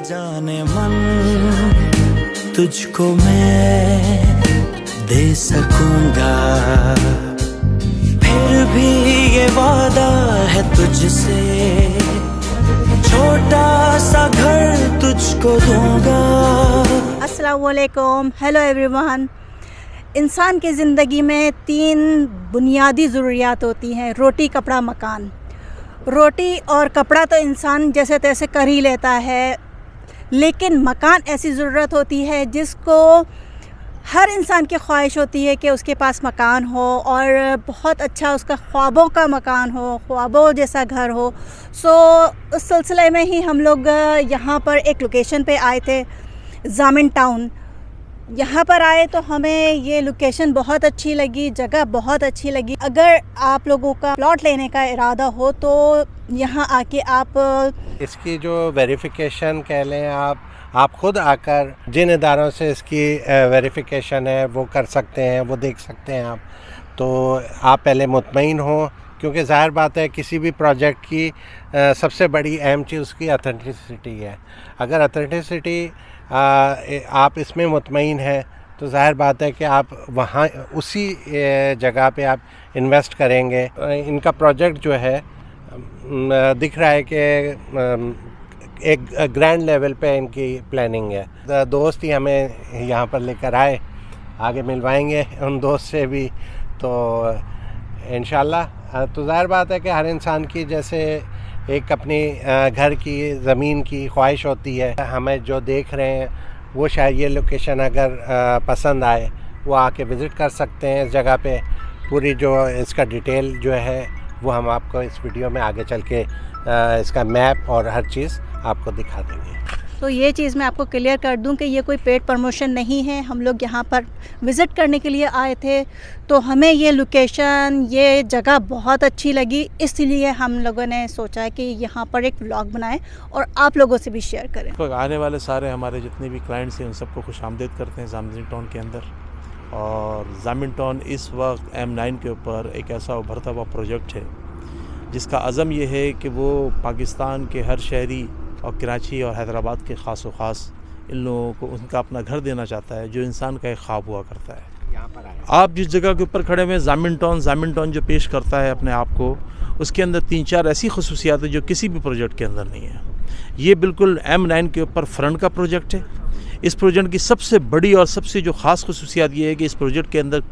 जाने मन तुझको मैं दे सकूंगा, फिर भी ये वादा है तुझसे, छोटा सा घर तुझको दूंगा। अस्सलाम वालेकुम, हेलो एवरीवन। इंसान की ज़िंदगी में 3 बुनियादी ज़रूरियात होती हैं, रोटी, कपड़ा, मकान। रोटी और कपड़ा तो इंसान जैसे तैसे कर ही लेता है, लेकिन मकान ऐसी ज़रूरत होती है जिसको हर इंसान की ख्वाहिश होती है कि उसके पास मकान हो और बहुत अच्छा उसका ख्वाबों का मकान हो, ख्वाबों जैसा घर हो। उस सिलसिले में ही हम लोग यहाँ पर एक लोकेशन पे आए थे, जामिन टाउन। यहाँ पर आए तो हमें ये लोकेशन बहुत अच्छी लगी, जगह बहुत अच्छी लगी। अगर आप लोगों का प्लॉट लेने का इरादा हो तो यहाँ आके आप इसकी जो वेरिफिकेशन कह लें, आप खुद आकर जिन इदारों से इसकी वेरिफिकेशन है वो कर सकते हैं, वो देख सकते हैं आप। तो आप पहले मुतमईन हो, क्योंकि ज़ाहिर बात है किसी भी प्रोजेक्ट की सबसे बड़ी अहम चीज़ उसकी ऑथेंटिसिटी है। अगर ऑथेंटिसिटी आप इसमें मुतमईन हैं तो ज़ाहिर बात है कि आप वहाँ उसी जगह पे आप इन्वेस्ट करेंगे। इनका प्रोजेक्ट जो है दिख रहा है कि एक ग्रैंड लेवल पे इनकी प्लानिंग है। दोस्त ही हमें यहाँ पर लेकर आए, आगे मिलवाएंगे उन दोस्त से भी। तो इंशाल्लाह तो ज़ाहिर बात है कि हर इंसान की जैसे एक अपनी घर की ज़मीन की ख्वाहिश होती है। हमें जो देख रहे हैं वो शायद ये लोकेशन अगर पसंद आए वो आके विज़िट कर सकते हैं इस जगह पे। पूरी जो इसका डिटेल जो है वो हम आपको इस वीडियो में आगे चल के इसका मैप और हर चीज़ आपको दिखा देंगे। तो ये चीज़ मैं आपको क्लियर कर दूं कि ये कोई पेड प्रमोशन नहीं है। हम लोग यहाँ पर विज़िट करने के लिए आए थे, तो हमें ये लोकेशन, ये जगह बहुत अच्छी लगी, इसलिए हम लोगों ने सोचा कि यहाँ पर एक व्लॉग बनाएं और आप लोगों से भी शेयर करें। तो आने वाले सारे हमारे जितने भी क्लाइंट्स हैं उन सबको खुशामदीद करते हैं जामिन टाउन के अंदर। और जामिन टाउन इस वक्त M9 के ऊपर एक ऐसा उभरता हुआ प्रोजेक्ट है जिसका अज़म ये है कि वो पाकिस्तान के हर शहरी और कराची और हैदराबाद के ख़ास व ख़ास इन लोगों को उनका अपना घर देना चाहता है, जो इंसान का एक ख्वाब हुआ करता है। यहाँ पर आए आप जिस जगह के ऊपर खड़े हुए जामिन टाउन जो पेश करता है अपने आप को, उसके अंदर 3-4 ऐसी खसूसियात है जो किसी भी प्रोजेक्ट के अंदर नहीं है। ये बिल्कुल M9 के ऊपर फ्रंट का प्रोजेक्ट है। इस प्रोजेक्ट की सबसे बड़ी और सबसे जो ख़ास खसूसियात ये है कि इस प्रोजेक्ट के अंदर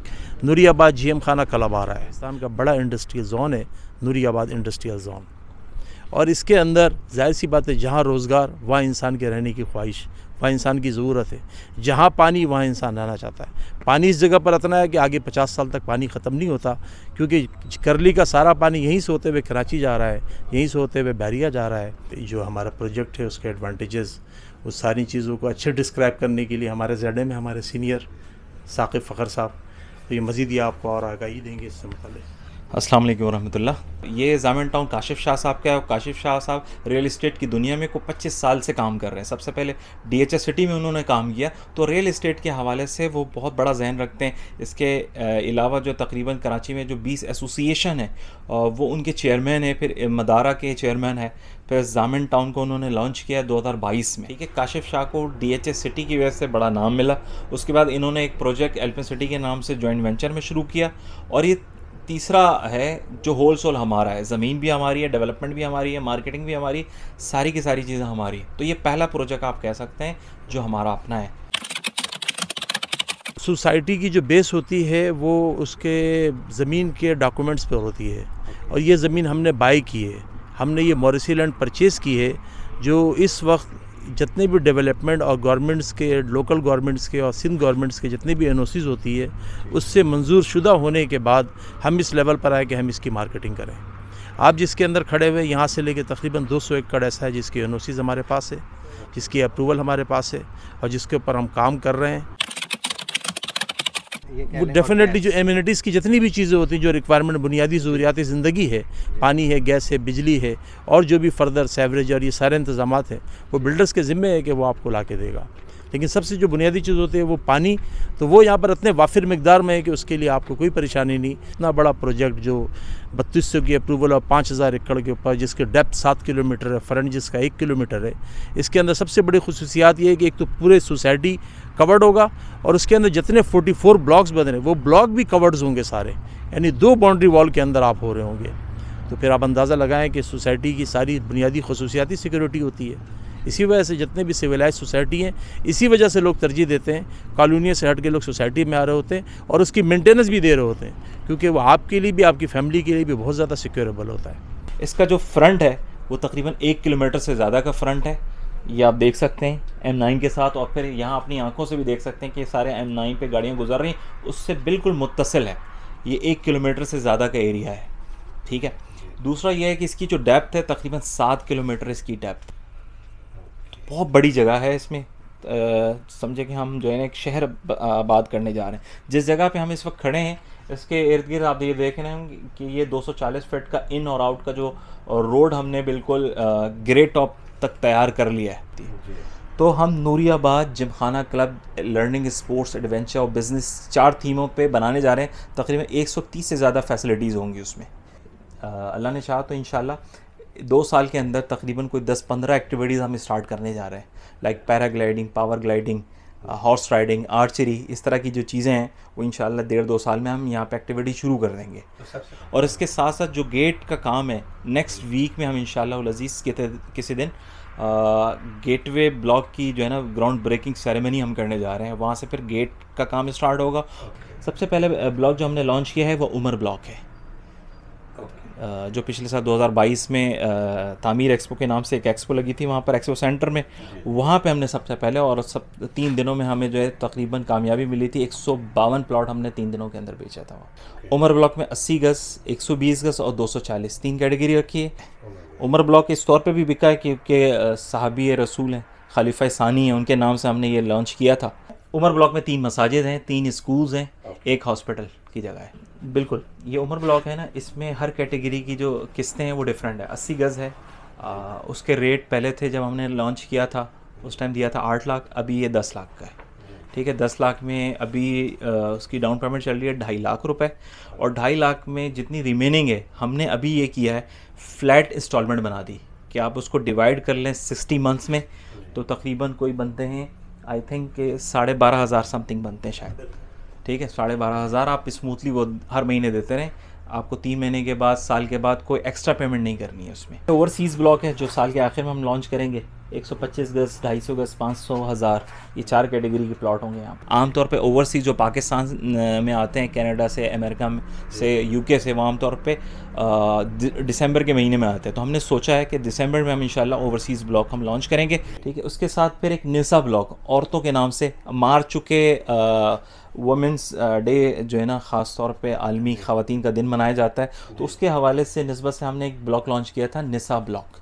नूरियाबाद GM खाना क्लब आ रहा है। पाकिस्तान का बड़ा इंडस्ट्रियल जोन है नूरियाबाद इंडस्ट्रियल जोन, और इसके अंदर जाहिर सी बात है जहाँ रोज़गार वहाँ इंसान के रहने की ख्वाहिश, वहाँ इंसान की ज़रूरत है। जहाँ पानी वहाँ इंसान रहना चाहता है। पानी इस जगह पर इतना है कि आगे 50 साल तक पानी ख़त्म नहीं होता, क्योंकि करली का सारा पानी यहीं से होते हुए कराची जा रहा है, यहीं से होते हुए बहरिया जा रहा है। जो हमारा प्रोजेक्ट है उसके एडवांटेजेस, उस सारी चीज़ों को अच्छे डिस्क्राइब करने के लिए हमारे ज़ेड में हमारे सीनियर साकिब फ़खर साहब, तो ये मज़ीद ये आपको और आगाही देंगे इससे मुताल्लिक़। अस्सलाम वालेकुम रहमतुल्लाह। ये जामिन टाउन काशिफ शाह साहब का है, और काशिफ शाह साहब रियल इस्टेट की दुनिया में को 25 साल से काम कर रहे हैं। सबसे पहले DHS सिटी में उन्होंने काम किया, तो रियल इस्टेट के हवाले से वो बहुत बड़ा जहन रखते हैं। इसके अलावा जो तकरीबन कराची में जो 20 एसोसिएशन है वो उनके चेयरमैन है, फिर मदारा के चेयरमैन है। फिर जामिन टाउन को उन्होंने लॉन्च किया 2022 में। ठीक है, काशिफ शाह को DHS सिटी की वजह से बड़ा नाम मिला। उसके बाद इन्होंने एक प्रोजेक्ट एल्पन सिटी के नाम से जॉइंट वेंचर में शुरू किया, और ये तीसरा है जो होलसेल हमारा है। ज़मीन भी हमारी है, डेवलपमेंट भी हमारी है, मार्केटिंग भी हमारी, सारी की सारी चीज़ें हमारी। तो ये पहला प्रोजेक्ट आप कह सकते हैं जो हमारा अपना है। सोसाइटी की जो बेस होती है वो उसके ज़मीन के डॉक्यूमेंट्स पर होती है, और ये ज़मीन हमने बाई की है। हमने ये मॉरिसी लैंड परचेज़ की है, जो इस वक्त जितने भी डेवलपमेंट और गवर्नमेंट्स के, लोकल गवर्नमेंट्स के और सिंध गवर्नमेंट्स के जितनी भी NOCs होती है, उससे मंजूर शुदा होने के बाद हम इस लेवल पर आए कि हम इसकी मार्केटिंग करें। आप जिसके अंदर खड़े हुए यहाँ से लेके तकरीबन 200 एकड़ ऐसा है जिसकी NOCs हमारे पास है, जिसकी अप्रूवल हमारे पास है, और जिसके ऊपर हम काम कर रहे हैं। वो डेफिनेटली जो एमिनिटीज़ की जितनी भी चीज़ें होती हैं, जो रिक्वायरमेंट बुनियादी ज़रूरियात ज़िंदगी है, पानी है, गैस है, बिजली है, और जो भी फर्दर सेवरेज और ये सारे इंतज़ामात हैं, वो बिल्डर्स के ज़िम्मे है कि वो आपको ला के देगा। लेकिन सबसे जो बुनियादी चीज़ होती है वो पानी, तो वो यहाँ पर इतने वाफिर मिकदार में है कि उसके लिए आपको कोई परेशानी नहीं। इतना बड़ा प्रोजेक्ट जो 3200 की अप्रूवल और 5000 एकड़ के ऊपर, जिसके डेप्थ 7 किलोमीटर है, फ्रंट जिसका 1 किलोमीटर है, इसके अंदर सबसे बड़ी खुसूसियात ये है कि एक तो पूरे सोसाइटी कवर्ड होगा और उसके अंदर जितने 44 ब्लॉक्स बन रहे हैं वो ब्लॉक भी कवर्ड्स होंगे सारे, यानी 2 बाउंड्री वॉल के अंदर आप हो रहे होंगे। तो फिर आप अंदाज़ा लगाएं कि सोसाइटी की सारी बुनियादी खसूसियाती सिक्योरिटी होती है। इसी वजह से जितने भी सिविलाइज सोसाइटी हैं, इसी वजह से लोग तरजीह देते हैं, कॉलोनियों से हट के लोग सोसाइटी में आ रहे होते हैं और उसकी मेंटेनेंस भी दे रहे होते हैं, क्योंकि वो आपके लिए भी, आपकी फैमिली के लिए भी बहुत ज़्यादा सिक्योरेबल होता है। इसका जो फ्रंट है वो तकरीबन 1 किलोमीटर से ज़्यादा का फ्रंट है, ये आप देख सकते हैं M9 के साथ, और फिर यहाँ अपनी आंखों से भी देख सकते हैं कि सारे M9 पे गाड़ियाँ गुजर रही हैं, उससे बिल्कुल मुत्तसिल है। ये 1 किलोमीटर से ज़्यादा का एरिया है, ठीक है। दूसरा ये है कि इसकी जो डेप्थ है तकरीबन 7 किलोमीटर इसकी डेप्थ, बहुत बड़ी जगह है। इसमें समझे कि हम जो है ना एक शहर आबाद करने जा रहे हैं। जिस जगह पे हम इस वक्त खड़े हैं इसके इर्द गिर्द आप ये देख रहे हैं कि ये 240 फीट का इन और आउट का जो रोड हमने बिल्कुल ग्रे टॉप तक तैयार कर लिया है। तो हम Nooriabad Gymkhana club learning, sports, adventure और बिज़नेस 4 थीमों पे बनाने जा रहे हैं। तकरीबन 130 से ज़्यादा फैसिलिटीज़ होंगी उसमें। अल्लाह ने चाहा तो इंशाल्लाह 2 साल के अंदर तकरीबन कोई 10-15 एक्टिविटीज़ हम स्टार्ट करने जा रहे हैं, like paragliding, power gliding, horse riding, archery, इस तरह की जो चीज़ें हैं वो इंशाल्लाह 1.5-2 साल में हम यहाँ पे एक्टिविटी शुरू कर देंगे। और इसके साथ साथ जो गेट का काम है नेक्स्ट वीक में हम इंशाल्लाह उल अज़ीज़ किसी दिन गेटवे ब्लॉक की जो है ना ग्राउंड ब्रेकिंग सेरेमनी हम करने जा रहे हैं। वहाँ से फिर गेट का काम स्टार्ट होगा। सबसे पहले ब्लॉक जो हमने लॉन्च किया है वो उमर ब्लॉक है, जो पिछले साल 2022 में तामीर एक्सपो के नाम से एक एक्सपो लगी थी वहाँ पर एक्सपो सेंटर में, वहाँ पे हमने सबसे पहले, और 3 दिनों में हमें जो है तकरीबन कामयाबी मिली थी। 152 प्लॉट हमने 3 दिनों के अंदर बेचा था वहाँ। उमर ब्लॉक में 80 गज़, 120 गज़ और 240, 3 कैटेगरी रखी है। उमर ब्लॉक इस तौर पर भी बिका है क्योंकि सहाबी रसूल हैं, खलीफा सानी हैं, उनके नाम से हमने ये लॉन्च किया था। उमर ब्लॉक में 3 मसाजिद हैं, 3 स्कूल्स हैं, 1 हॉस्पिटल की जगह है। बिल्कुल ये उमर ब्लॉक है ना, इसमें हर कैटेगरी की जो किस्तें हैं वो डिफरेंट है। 80 गज़ है, उसके रेट पहले थे जब हमने लॉन्च किया था उस टाइम दिया था 8 लाख, अभी ये 10 लाख का है, ठीक है। 10 लाख में अभी उसकी डाउन पेमेंट चल रही है 2.5 लाख रुपए, और 2.5 लाख में जितनी रिमेनिंग है हमने अभी ये किया है फ्लैट इंस्टॉलमेंट बना दी कि आप उसको डिवाइड कर लें 60 मंथ्स में, तो तकरीबन कोई बनते हैं आई थिंक 12,500 समथिंग बनते हैं शायद, ठीक है। 12,500 आप स्मूथली वो हर महीने देते रहें, आपको 3 महीने के बाद, साल के बाद कोई एक्स्ट्रा पेमेंट नहीं करनी है उसमें। ओवरसीज़ ब्लॉक है जो साल के आखिर में हम लॉन्च करेंगे, 125 गज़, 250 गज़, 500, 1000, ये 4 कैटेगरी के प्लॉट होंगे यहाँ पर। आमतौर पे ओवरसीज़ जो पाकिस्तान में आते हैं, कनाडा से, अमेरिका से, यूके से, वो आमतौर पे दिसंबर के महीने में आते हैं। तो हमने सोचा है कि दिसंबर में हम इंशाल्लाह ओवरसीज़ ब्लॉक हम लॉन्च करेंगे, ठीक है। उसके साथ फिर एक निसा ब्लॉक औरतों के नाम से, मार्च चुके वुमेंस डे जो है ना ख़ास तौर पे आलमी ख़वातीन का दिन मनाया जाता है, तो उसके हवाले से निस्बत से हमने एक ब्लॉक लॉन्च किया था निसा ब्लॉक,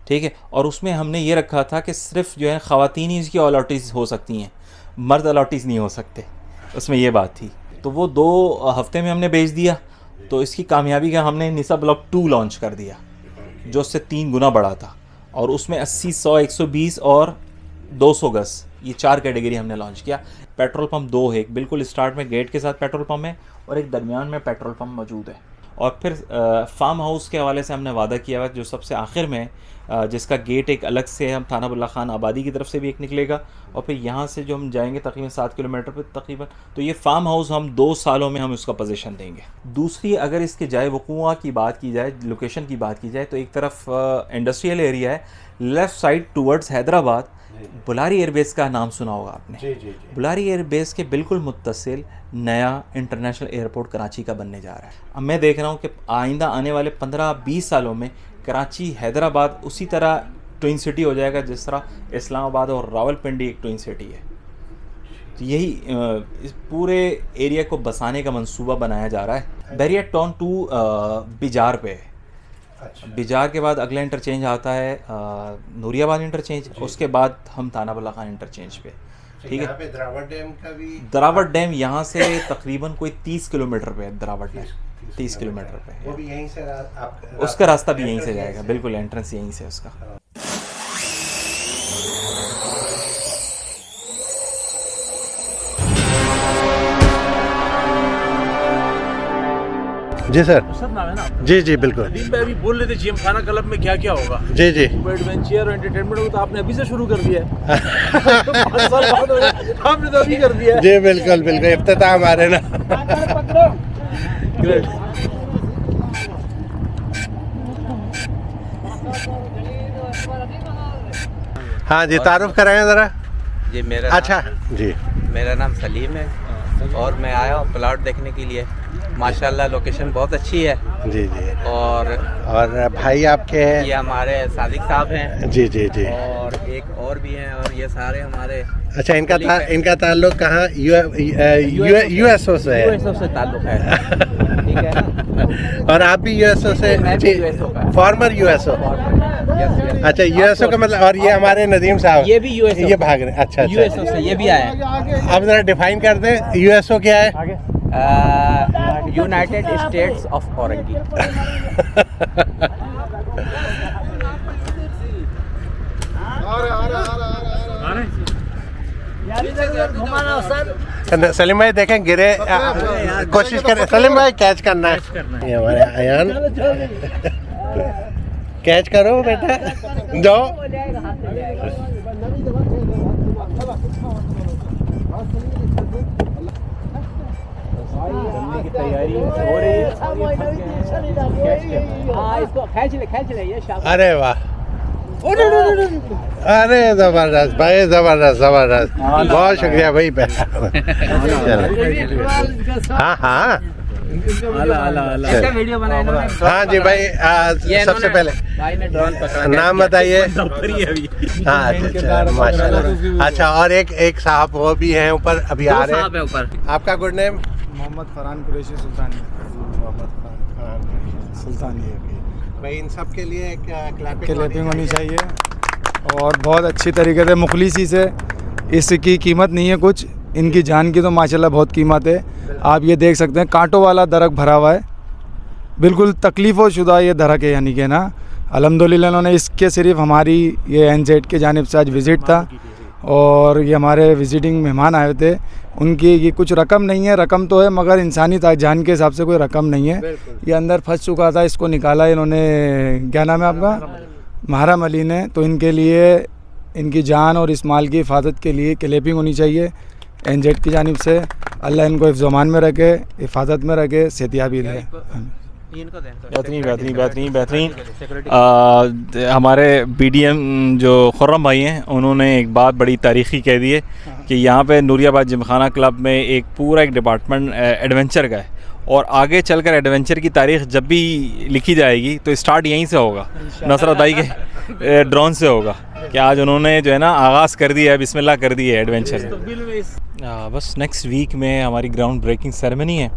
ठीक है। और उसमें हमने ये रखा था कि सिर्फ जो है ख़वातीन ही इसकी अलॉटीज़ हो सकती हैं, मर्द अलॉटीज़ नहीं हो सकते, उसमें ये बात थी। तो वो 2 हफ्ते में हमने बेच दिया, तो इसकी कामयाबी का हमने निसा ब्लॉक 2 लॉन्च कर दिया जो उससे 3 गुना बड़ा था, और उसमें 80, 100, 120 और 200 गज़, ये 4 कैटेगरी हमने लॉन्च किया। पेट्रोल पंप 2 है, एक बिल्कुल स्टार्ट में गेट के साथ पेट्रोल पंप है और एक दरमियान में पेट्रोल पंप मौजूद है। और फिर फार्म हाउस के हवाले से हमने वादा किया हुआ जो सबसे आखिर में जिसका गेट एक अलग से हम थाना बुल्ला खान आबादी की तरफ से भी एक निकलेगा, और फिर यहाँ से जो हम जाएंगे तकरीबन 7 किलोमीटर पर तकरीबन, तो ये फार्म हाउस हम 2 सालों में हम उसका पोजीशन देंगे। दूसरी अगर इसके जाए वक़ुआ की बात की जाए, लोकेशन की बात की जाए, तो एक तरफ इंडस्ट्रियल एरिया है, लेफ़्ट साइड टूवर्ड्स हैदराबाद, बुलारी एयरबेस का नाम सुना होगा आपने। जी। बुलारी एयरबेस के बिल्कुल मुत्तसिल नया इंटरनेशनल एयरपोर्ट कराची का बनने जा रहा है। अब मैं देख रहा हूँ कि आइंदा आने वाले 15-20 सालों में कराची, हैदराबाद उसी तरह ट्विन सिटी हो जाएगा जिस तरह इस्लामाबाद और रावलपिंडी एक ट्विन सिटी है। तो यही इस पूरे एरिया को बसाने का मंसूबा बनाया जा रहा है। बैरियर टाउन टू बिजार पे है। बिजार के बाद अगला इंटरचेंज आता है नूरियाबाद इंटरचेंज, उसके बाद हम थाना बुल्ला खान इंटरचेंज पे, ठीक है। द्रावट डैम का भी, द्रावट डैम यहाँ से तकरीबन कोई 30 किलोमीटर पे है। द्रावट डैम 30 किलोमीटर पे है, वो भी यहीं से उसका रास्ता भी यहीं से जाएगा, बिल्कुल एंट्रेंस यहीं से उसका। जी सर। सर नाम है ना आपका? जी जी बिल्कुल। नदीम भाई अभी बोल रहे थे जिमखाना क्लब में क्या क्या होगा। जी जी। एडवेंचर और एंटरटेनमेंट हो तो आपने अभी से शुरू कर दिया है। 5 साल बाद हो गए, आपने तो अभी कर दिया है। जी बिल्कुल बिल्कुल, इफ्तिताह हमारे ना। ग्रेट। हाँ जी, तारुफ कराएं ज़रा। जी मेरा अच्छा जी। मेरा नाम सलीम है और मैं आया हूँ प्लॉट देखने के लिए। माशाल्लाह लोकेशन बहुत अच्छी है। जी जी। और भाई आपके हैं? ये हमारे सादिक साहब हैं। जी जी जी। और एक और भी हैं और ये सारे हमारे। अच्छा, इनका ताल्लुक कहाँ? यूएसओ से है? यूएसओ से ताल्लुक है। ठीक है ना? और आप भी यूएसओ से? Farmer USO. अच्छा, यूएसओ का मतलब। और ये हमारे नदीम साहब, ये भी यूएसओ, ये भाग रहे हैं। अच्छा यूएसओ से ये भी आए। अब जरा डिफाइन कर दें, यूएसओ क्या है? United states of Orangi. Salim भाई देखें, गिरे, कोशिश करें। सलीम भाई कैच करना है। ये हमारे अयान, कैच करो बेटा, जाओ। अरे वाह, अरे जबरदस्त भाई, जबरदस्त जबरदस्त, बहुत शुक्रिया भाई। हाँ हाँ वीडियो बनाया। हाँ जी भाई, सबसे पहले भाई ने ड्रोन पकड़ा। नाम बताइए। हाँ अच्छा, माशाल्लाह। अच्छा, और एक साहब वो भी हैं ऊपर, अभी आ रहे हैं ऊपर। आपका गुड नेम? मोहम्मद फरहान कुरैशी सुल्तानी। भाई इन सब के लिए एक क्लैपिंग होनी चाहिए और बहुत अच्छी तरीके से मुखलिसी से। इसकी कीमत नहीं है कुछ, इनकी जान की तो माशाल्लाह बहुत कीमत है। आप ये देख सकते हैं कांटों वाला दरख्त भरा हुआ है, बिल्कुल तकलीफ़ों शुदा ये दरख्त है, यानी कि ना अल्हम्दुलिल्लाह इन्होंने इसके सिर्फ हमारी ये एनजेड के जानिब से आज विज़िट था और ये हमारे विज़िटिंग मेहमान आए थे। उनकी ये कुछ रकम नहीं है, रकम तो है मगर इंसानी जान के हिसाब से कोई रकम नहीं है। ये अंदर फंस चुका था, इसको निकाला इन्होंने, क्या नाम है आपका? महरम अली ने। तो इनके लिए, इनकी जान और इस माल की हिफाजत के लिए क्लैपिंग होनी चाहिए एनजेड की जानिब से। अल्लाह इनको हिफ्ज़-ओ-अमान में रखे, हिफाजत में रखे, सेहतियाबी दे। बेहतरीन बेहतरीन बेहतरीन बेहतरीन। हमारे BDM जो खुर्रम भाई हैं, उन्होंने एक बात बड़ी तारीख़ी कह दी है कि यहाँ पे नूरियाबाद जिमखाना क्लब में एक डिपार्टमेंट एडवेंचर का है और आगे चलकर एडवेंचर की तारीख़ जब भी लिखी जाएगी तो स्टार्ट यहीं से होगा, नसरत भाई के ड्रोन से होगा कि आज उन्होंने जो है ना आगाज़ कर दिया है, बिस्मिल्लाह कर दी है एडवेंचर। बस नेक्स्ट वीक में हमारी ग्राउंड ब्रेकिंग सेरेमनी है,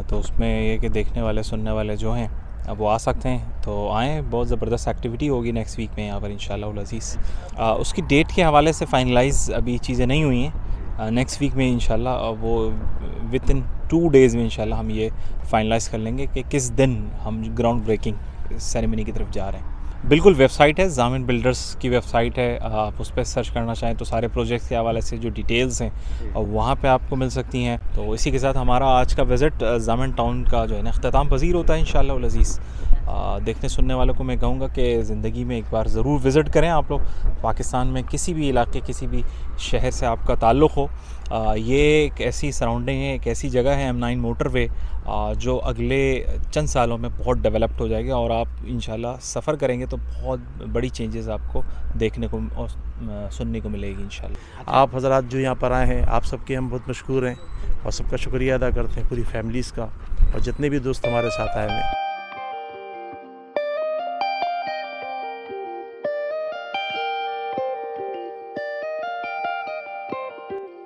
तो उसमें ये कि देखने वाले सुनने वाले जो हैं अब वो आ सकते हैं, तो आएँ। बहुत ज़बरदस्त एक्टिविटी होगी नेक्स्ट वीक में यहाँ पर इंशाअल्लाह अज़ीज़। उसकी डेट के हवाले से फ़ाइनलाइज़ अभी चीज़ें नहीं हुई हैं। नेक्स्ट वीक में इंशाअल्लाह वो विद इन 2 डेज़ में इंशाअल्लाह हम ये फ़ाइनलाइज़ कर लेंगे कि किस दिन हम ग्राउंड ब्रेकिंग सेरेमनी की तरफ जा रहे हैं। बिल्कुल वेबसाइट है, जामिन बिल्डर्स की वेबसाइट है, आप उस पर सर्च करना चाहें तो सारे प्रोजेक्ट्स के हवाले से जो डिटेल्स हैं और वहाँ पे आपको मिल सकती हैं। तो इसी के साथ हमारा आज का विज़िट जामिन टाउन का जो है ना इख्तिताम पज़ीर होता है इंशाअल्लाह अज़ीज़। देखने सुनने वालों को मैं कहूँगा कि ज़िंदगी में एक बार ज़रूर विज़िट करें आप लोग। पाकिस्तान में किसी भी इलाके, किसी भी शहर से आपका ताल्लुक़ हो, ये एक ऐसी सराउंडिंग है, एक ऐसी जगह है M9 मोटरवे जो अगले चंद सालों में बहुत डेवलप्ड हो जाएगा और आप इंशाल्लाह सफ़र करेंगे तो बहुत बड़ी चेंजेस आपको देखने को और सुनने को मिलेगी इंशाल्लाह। आप हज़रात जो यहाँ पर आए हैं, आप सबके हम बहुत मशकूर हैं और सबका शुक्रिया अदा करते हैं, पूरी फैमिलीज़ का और जितने भी दोस्त हमारे साथ आए हैं।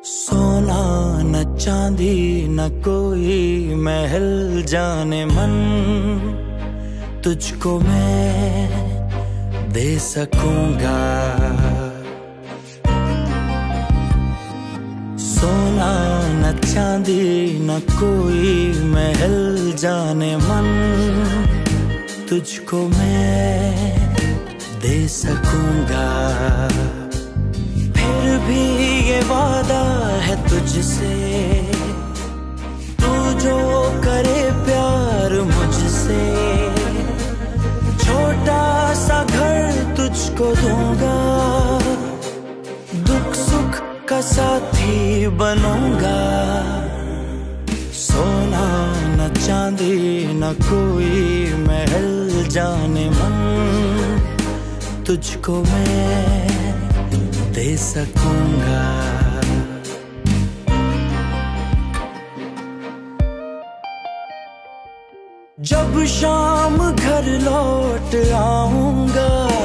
सोना न चांदी न कोई महल जाने मन, तुझको मैं दे सकूंगा। सोना न चांदी न कोई महल जाने मन, तुझको मैं दे सकूंगा। फिर भी ये वादा है तुझसे, तू जो करे प्यार तुझको दूंगा, दुख सुख का साथी बनूंगा। सोना न चांदी न कोई महल जाने मन, तुझको मैं दे सकूंगा। जब शाम घर लौट आऊंगा,